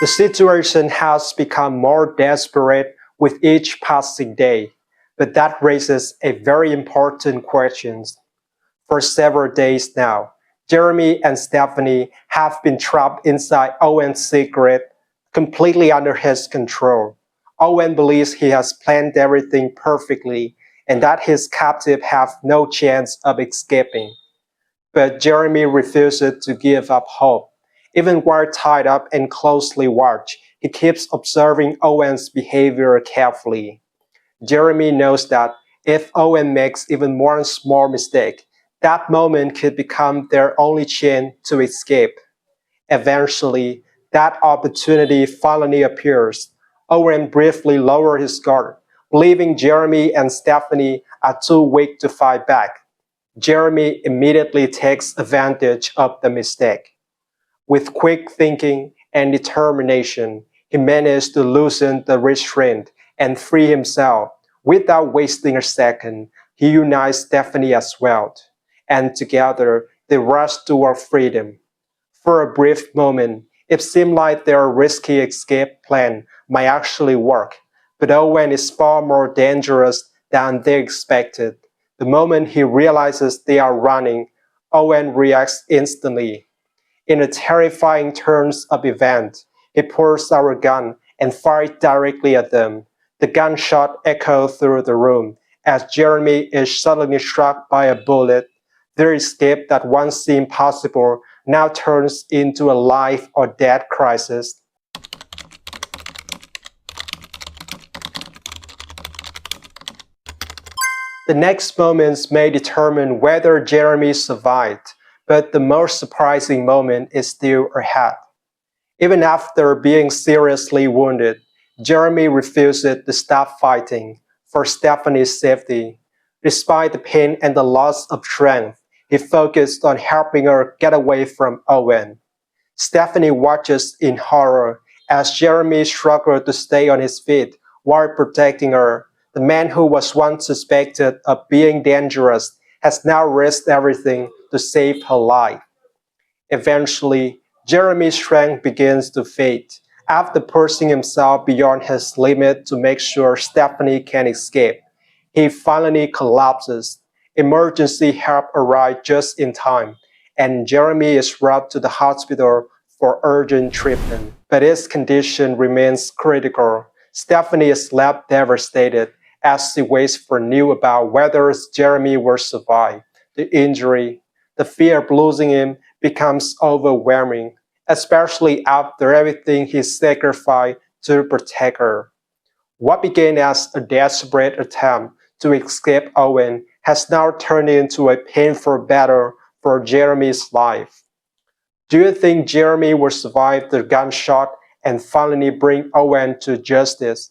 The situation has become more desperate with each passing day, but that raises a very important question. For several days now, Jeremy and Stephanie have been trapped inside Owen's secret, completely under his control. Owen believes he has planned everything perfectly and that his captives have no chance of escaping. But Jeremy refuses to give up hope. Even while tied up and closely watched, he keeps observing Owen's behavior carefully. Jeremy knows that if Owen makes even one small mistake, that moment could become their only chance to escape. Eventually, that opportunity finally appears. Owen briefly lowers his guard, believing Jeremy and Stephanie are too weak to fight back. Jeremy immediately takes advantage of the mistake. With quick thinking and determination, he managed to loosen the restraint and free himself. Without wasting a second, he unites Stephanie as well, and together they rush toward freedom. For a brief moment, it seemed like their risky escape plan might actually work, but Owen is far more dangerous than they expected. The moment he realizes they are running, Owen reacts instantly. In a terrifying turn of events, he pulls out a gun and fires directly at them. The gunshot echoes through the room as Jeremy is suddenly struck by a bullet. Their escape that once seemed possible now turns into a life or death crisis. The next moments may determine whether Jeremy survived, but the most surprising moment is still ahead. Even after being seriously wounded, Jeremy refused to stop fighting for Stephanie's safety. Despite the pain and the loss of strength, he focused on helping her get away from Owen. Stephanie watches in horror as Jeremy struggles to stay on his feet while protecting her. The man who was once suspected of being dangerous has now risked everything to save her life. Eventually, Jeremy's strength begins to fade. After pushing himself beyond his limit to make sure Stephanie can escape, he finally collapses. Emergency help arrives just in time, and Jeremy is rushed to the hospital for urgent treatment. But his condition remains critical. Stephanie is left devastated as she waits for news about whether Jeremy will survive the injury. The fear of losing him becomes overwhelming, especially after everything he sacrificed to protect her. What began as a desperate attempt to escape Owen has now turned into a painful battle for Jeremy's life. Do you think Jeremy will survive the gunshot and finally bring Owen to justice?